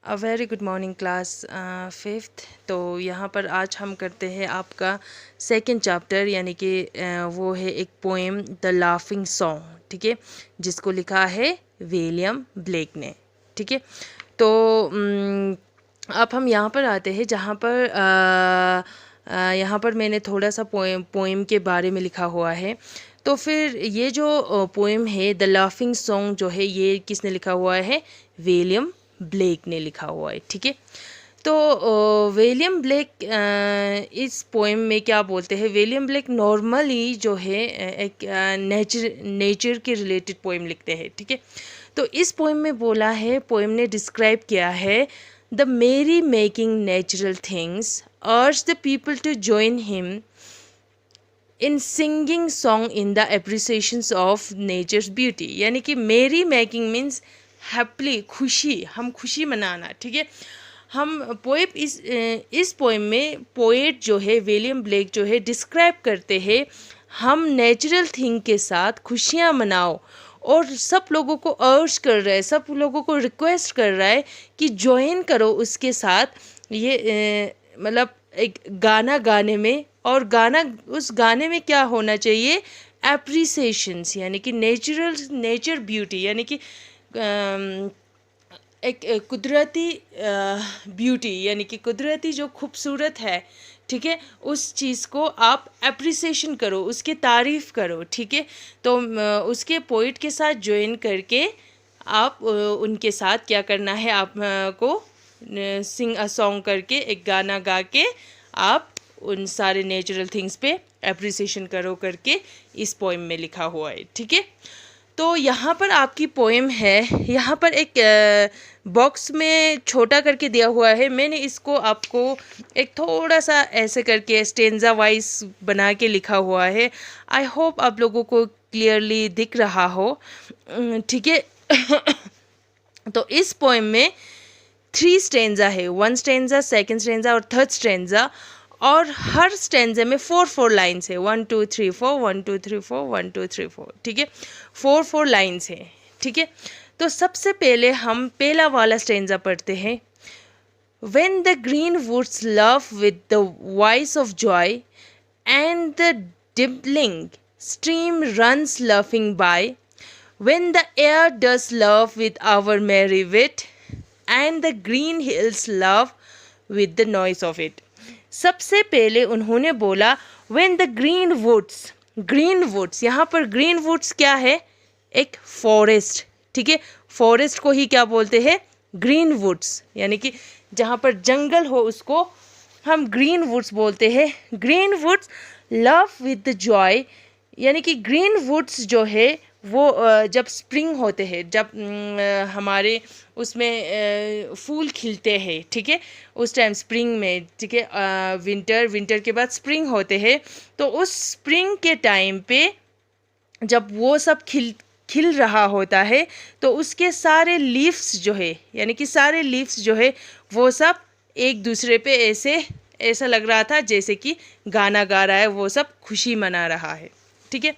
A very good morning class fifth. तो यहाँ पर आज हम करते हैं आपका सेकंड चैप्टर, यानी कि वो है एक पोएम द लाफिंग सॉन्ग, ठीक है, जिसको लिखा है विलियम ब्लेक ने, ठीक है। तो अब हम यहाँ पर आते हैं जहाँ पर यहाँ पर मैंने थोड़ा सा पोएम के बारे में लिखा हुआ है। तो फिर ये जो पोएम है द लाफिंग सॉन्ग जो है, ये किसने लिखा हुआ है? विलियम ब्लेक ने लिखा हुआ है, ठीक है। तो विलियम ब्लेक इस पोएम में क्या बोलते हैं? विलियम ब्लेक नॉर्मली जो है एक नेचर के रिलेटेड पोएम लिखते हैं, ठीक है। तो इस पोएम में बोला है, पोएम ने डिस्क्राइब किया है, the merry making natural things urge the people to join him in singing song in the appreciations of nature's beauty. यानी कि मेरी मेकिंग मीन्स हैप्पली, खुशी, हम खुशी मनाना, ठीक है। हम पोएम इस पोएम में पोएट जो है विलियम ब्लेक जो है डिस्क्राइब करते हैं, हम नेचुरल थिंग के साथ खुशियाँ मनाओ, और सब लोगों को अर्ज कर रहा है, सब लोगों को रिक्वेस्ट कर रहा है कि ज्वाइन करो उसके साथ। ये मतलब एक गाना गाने में, और गाना, उस गाने में क्या होना चाहिए? एप्रिसिएशंस, यानी कि नेचर ब्यूटी, यानी कि एक कुदरती ब्यूटी, यानी कि कुदरती जो खूबसूरत है, ठीक है, उस चीज़ को आप एप्रिसिएशन करो, उसकी तारीफ़ करो, ठीक है। तो उसके पोइट के साथ ज्वाइन करके आप उनके साथ क्या करना है, आपको सिंग अ सॉन्ग करके, एक गाना गा के आप उन सारे नेचुरल थिंग्स पे एप्रिसिएशन करो करके इस पोएम में लिखा हुआ है, ठीक है। तो यहाँ पर आपकी पोएम है, यहाँ पर एक बॉक्स में छोटा करके दिया हुआ है। मैंने इसको आपको एक थोड़ा सा ऐसे करके स्टेंजा वाइज बना के लिखा हुआ है। आई होप आप लोगों को क्लियरली दिख रहा हो, ठीक है। तो इस पोएम में 3 स्टेंजा है, 1 स्टेंजा, 2nd स्टेंजा और 3rd स्टेंजा, और हर स्टेंजे में 4 लाइन्स है, 1 2 3 4 1 2 3 4 1 2 3 4, ठीक है। 4 लाइन्स है, ठीक है। तो सबसे पहले हम पहला वाला स्टेंजा पढ़ते हैं। When the green woods laugh with the voice of joy, and the dimpling stream runs laughing by, when the air does laugh with our merry wit, and the green hills laugh with the noise of it। सबसे पहले उन्होंने बोला when the green woods, यहाँ पर green woods क्या है? एक forest, ठीक है। फॉरेस्ट को ही क्या बोलते हैं? ग्रीन वुड्स, यानी कि जहाँ पर जंगल हो उसको हम ग्रीन वुड्स बोलते हैं। Green woods love with the joy, यानी कि ग्रीन वुड्स जो है वो जब स्प्रिंग होते हैं, जब हमारे उसमें फूल खिलते हैं, ठीक है, उस टाइम स्प्रिंग में, ठीक है, विंटर के बाद स्प्रिंग होते हैं। तो उस स्प्रिंग के टाइम पे जब वो सब खिल रहा होता है, तो उसके सारे लीव्स जो है, यानी कि सारे लीव्स जो है वो सब एक दूसरे पे ऐसा लग रहा था जैसे कि गाना गा रहा है, वो सब खुशी मना रहा है, ठीक है।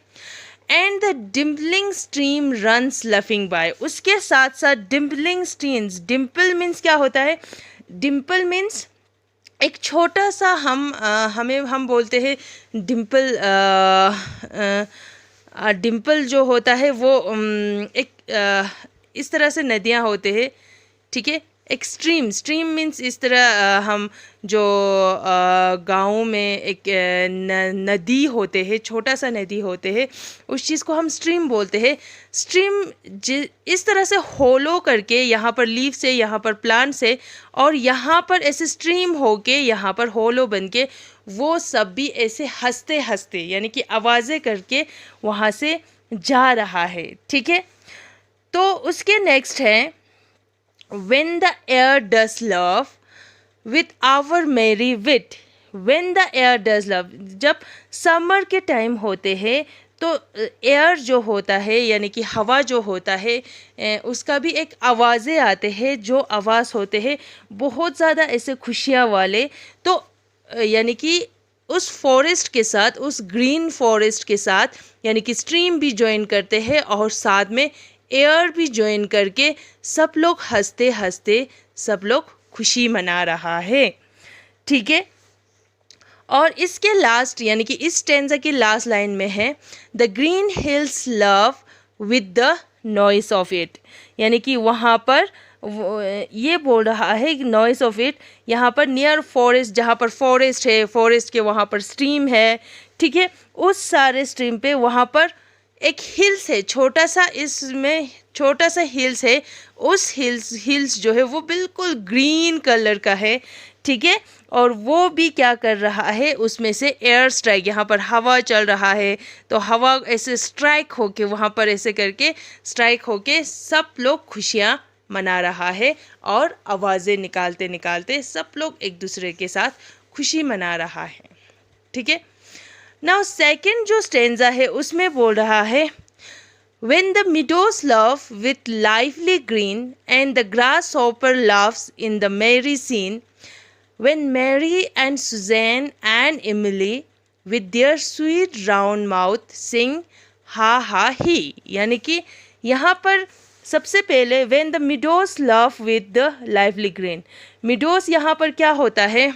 And the dimpling stream runs laughing by, उसके साथ साथ डिम्पलिंग स्ट्रीम्स, डिम्पल मीन्स क्या होता है? डिम्पल मीन्स एक छोटा सा, हम बोलते हैं डिम्पल, डिम्पल जो होता है वो एक इस तरह से नदियाँ होते हैं, ठीक है। एक स्ट्रीम मीन्स इस तरह हम जो गाँव में एक नदी होते हैं, छोटा सा नदी होते हैं, उस चीज़ को हम स्ट्रीम बोलते हैं। स्ट्रीम इस तरह से होलो करके, यहाँ पर लीव से, यहाँ पर प्लांट से, और यहाँ पर ऐसे स्ट्रीम होके यहाँ पर होलो बन के, वो सब भी ऐसे हंसते हंसते, यानी कि आवाज़ें करके वहाँ से जा रहा है, ठीक है। तो उसके नेक्स्ट है when the air does laugh with our merry wit। when the air does laugh, जब समर के टाइम होते हैं तो एयर जो होता है, यानी कि हवा जो होता है, उसका भी एक आवाज़ें आते हैं, जो आवाज़ होते हैं बहुत ज़्यादा ऐसे खुशियाँ वाले। तो यानी कि उस फॉरेस्ट के साथ, उस ग्रीन फॉरेस्ट के साथ, यानी कि स्ट्रीम भी ज्वाइन करते हैं, और साथ में एयर भी ज्वाइन करके सब लोग हंसते हंसते सब लोग खुशी मना रहा है, ठीक है। और इसके लास्ट यानी कि इस स्टैंजा की लास्ट लाइन में है the green hills love with the noise of it, यानी कि वहाँ पर ये बोल रहा है कि नॉइस ऑफ इट, यहाँ पर नियर फॉरेस्ट, जहाँ पर फॉरेस्ट है, फॉरेस्ट के वहाँ पर स्ट्रीम है, ठीक है, उस सारे स्ट्रीम पे वहाँ पर एक हिल्स है, छोटा सा, इसमें छोटा सा हिल्स है, उस हिल्स जो है वो बिल्कुल ग्रीन कलर का है, ठीक है। और वो भी क्या कर रहा है, उसमें से एयर स्ट्राइक, यहाँ पर हवा चल रहा है तो हवा ऐसे स्ट्राइक होके वहाँ पर ऐसे करके स्ट्राइक होके सब लोग खुशियाँ मना रहा है और आवाज़ें निकालते निकालते सब लोग एक दूसरे के साथ खुशी मना रहा है, ठीक है। नाउ सेकंड जो स्टेंजा है उसमें बोल रहा है When the meadows laugh with lively green and the grasshopper laughs in the merry scene, when Mary and Suzanne and Emily with their sweet round mouth sing ha ha he, यानी कि यहाँ पर सबसे पहले when the meadows laugh with the lively green, meadows यहाँ पर क्या होता है,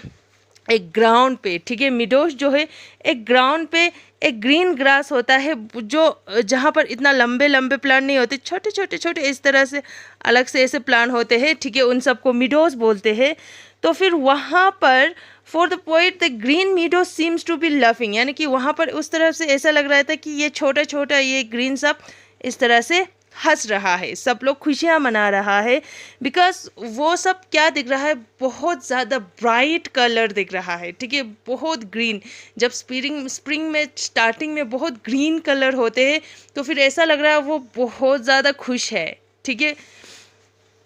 एक ग्राउंड पे, ठीक है, मिडोस जो है एक ग्राउंड पे एक ग्रीन ग्रास होता है जो जहाँ पर इतना लंबे लंबे प्लांट नहीं होते, छोटे छोटे छोटे इस तरह से अलग से ऐसे प्लांट होते हैं, ठीक है, उन सबको मिडोस बोलते हैं। तो फिर वहाँ पर for the poet the green meadows seems to be loving, यानी कि वहाँ पर उस तरह से ऐसा लग रहा था कि ये छोटा छोटा ये ग्रीन सब इस तरह से हंस रहा है, सब लोग खुशियाँ मना रहा है, बिकॉज वो सब क्या दिख रहा है, बहुत ज़्यादा ब्राइट कलर दिख रहा है, ठीक है, बहुत ग्रीन। जब स्प्रिंग में स्टार्टिंग में बहुत ग्रीन कलर होते हैं तो फिर ऐसा लग रहा है वो बहुत ज़्यादा खुश है, ठीक है।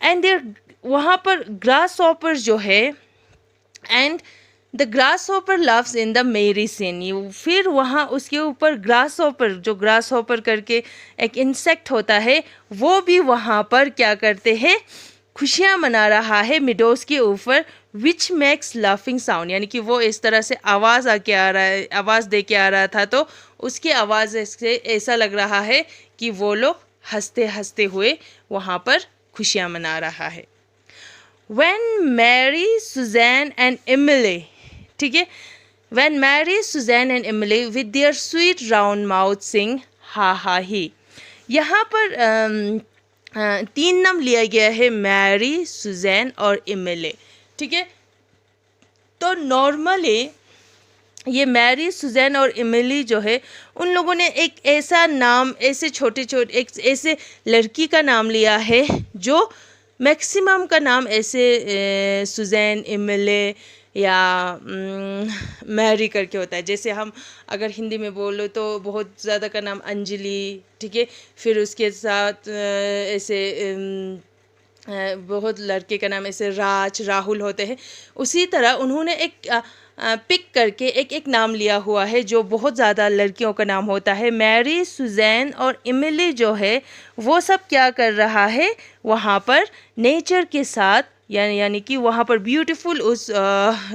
एंड देयर वहाँ पर ग्रास हॉपर जो है and the grass hopper loves in the मेरी सीन, फिर वहाँ उसके ऊपर ग्रास हॉपर, जो ग्रास हॉपर करके एक इंसेक्ट होता है, वो भी वहाँ पर क्या करते हैं, खुशियाँ मना रहा है मिडोस के ऊपर, विच मेक्स लाफिंग साउंड, यानी कि वो इस तरह से आवाज़ आके आ रहा है, आवाज़ दे के आ रहा था तो उसकी आवाज़ से ऐसा लग रहा है कि वो लोग हंसते हंसते हुए वहाँ पर खुशियाँ मना रहा है। When Mary, Suzanne and Emily, ठीक है, When Mary, Suzanne and Emily with their sweet round mouth sing ha ha he, यहाँ पर 3 नाम लिया गया है, मैरी, सुजैन और इमिली, ठीक है। तो नॉर्मली ये मैरी, सुजैन और इमिली जो है उन लोगों ने एक ऐसा नाम, ऐसे छोटे छोटे एक ऐसे लड़की का नाम लिया है जो मैक्सिमम का नाम ऐसे सुजैन, इमिली या मैरी करके होता है। जैसे हम अगर हिंदी में बोलो तो बहुत ज़्यादा का नाम अंजलि, ठीक है, फिर उसके साथ ऐसे बहुत लड़के का नाम ऐसे राज, राहुल होते हैं। उसी तरह उन्होंने एक पिक करके एक नाम लिया हुआ है जो बहुत ज़्यादा लड़कियों का नाम होता है। मैरी, सुजैन और इमिली जो है वो सब क्या कर रहा है, वहाँ पर नेचर के साथ यानी कि वहाँ पर ब्यूटीफुल उस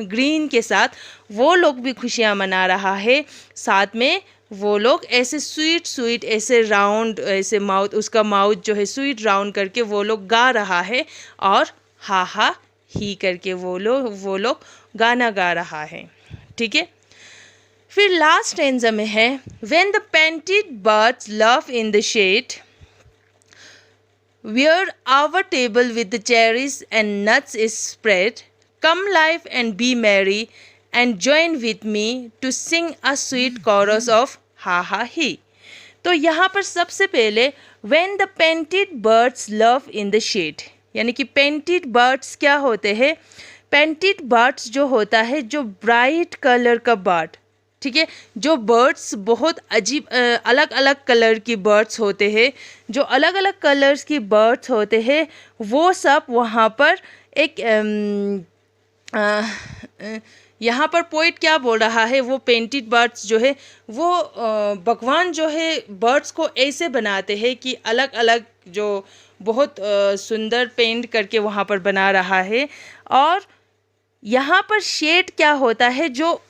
ग्रीन के साथ वो लोग भी खुशियाँ मना रहा है। साथ में वो लोग ऐसे स्वीट स्वीट ऐसे राउंड ऐसे माउथ, उसका माउथ जो है स्वीट राउंड करके वो लोग गा रहा है और हा हा ही करके वो लोग गाना गा रहा है, ठीक है। फिर लास्ट स्टैंजा में है when the painted birds love in the shade where our table with the cherries and nuts is spread, come live and be merry and join with me to sing a sweet chorus of ha ha he। तो यहाँ पर सबसे पहले when the painted birds love in the shade, यानी कि painted birds क्या होते हैं, पेंटेड बर्ड्स जो होता है जो ब्राइट कलर का बर्ड, ठीक है, जो बर्ड्स बहुत अजीब अलग अलग कलर की बर्ड्स होते हैं, जो अलग अलग कलर्स की बर्ड्स होते हैं वो सब वहाँ पर एक यहाँ पर पोइट क्या बोल रहा है, वो पेंटेड बर्ड्स जो है वो भगवान जो है बर्ड्स को ऐसे बनाते हैं कि अलग अलग जो बहुत सुंदर पेंट करके वहाँ पर बना रहा है। और यहाँ पर शेड क्या होता है, जो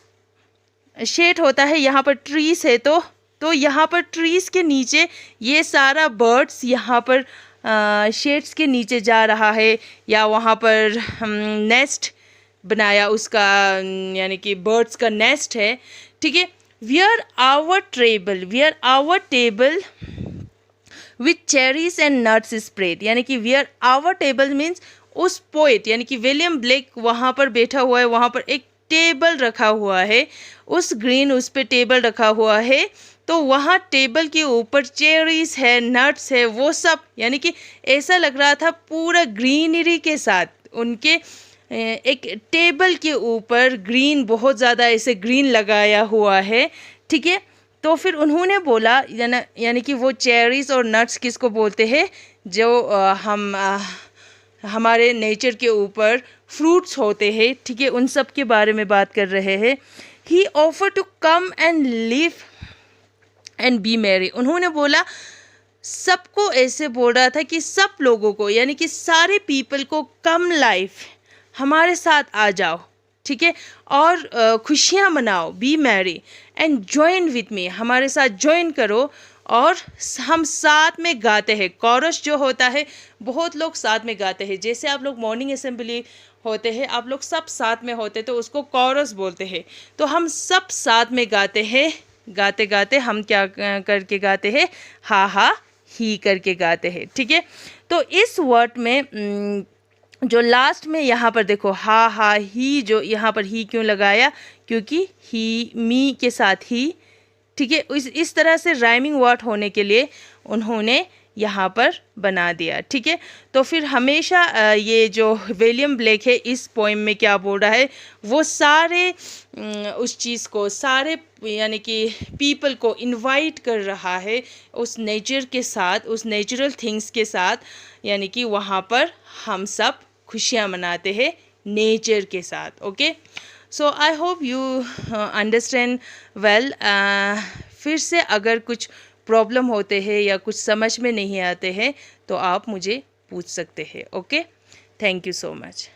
शेड होता है यहाँ पर ट्रीज है तो तो यहाँ पर ट्रीज़ के नीचे ये सारा बर्ड्स यहाँ पर शेड्स के नीचे जा रहा है, या वहाँ पर नेस्ट बनाया उसका, यानी कि बर्ड्स का नेस्ट है, ठीक है। Where our table with cherries and nuts spread, यानी कि वेयर आवर टेबल मीन्स उस पोएट यानी कि विलियम ब्लेक वहाँ पर बैठा हुआ है, वहाँ पर एक टेबल रखा हुआ है, उस पे टेबल रखा हुआ है, तो वहाँ टेबल के ऊपर चेरीज है, नट्स है, वो सब, यानी कि ऐसा लग रहा था पूरा ग्रीनरी के साथ उनके एक टेबल के ऊपर ग्रीन, बहुत ज़्यादा ऐसे ग्रीन लगाया हुआ है, ठीक है। तो फिर उन्होंने बोला, यानी कि वो चेरीज और नट्स किसको बोलते हैं, जो हमारे नेचर के ऊपर फ्रूट्स होते हैं, ठीक है, उन सब के बारे में बात कर रहे हैं। He offer to come and live and be merry, उन्होंने बोला, सबको ऐसे बोल रहा था कि सब लोगों को, यानी कि सारे पीपल को, कम लाइफ, हमारे साथ आ जाओ, ठीक है, और खुशियाँ मनाओ, B Mary and join with me, हमारे साथ ज्वाइन करो, और हम साथ में गाते हैं। कॉरस जो होता है, बहुत लोग साथ में गाते हैं, जैसे आप लोग मॉर्निंग असेंबली होते हैं, आप लोग सब साथ में होते, तो उसको कॉरस बोलते हैं। तो हम सब साथ में गाते हैं, गाते गाते हम क्या करके गाते हैं, हा हा ही करके गाते हैं, ठीक है। तो इस वर्ड में जो लास्ट में यहाँ पर देखो, हा हा ही, जो यहाँ पर ही क्यों लगाया, क्योंकि ही, मी के साथ ही, ठीक है, इस तरह से राइमिंग वर्ड होने के लिए उन्होंने यहाँ पर बना दिया, ठीक है। तो फिर हमेशा ये जो विलियम ब्लेक है इस पोएम में क्या बोल रहा है, वो सारे उस चीज़ को, सारे यानी कि पीपल को इनवाइट कर रहा है उस नेचर के साथ, उस नेचुरल थिंग्स के साथ, यानी कि वहाँ पर हम सब खुशियाँ मनाते हैं नेचर के साथ, okay. So I hope you understand well. फिर से अगर कुछ प्रॉब्लम होते हैं या कुछ समझ में नहीं आते हैं तो आप मुझे पूछ सकते हैं, okay. Thank you so much.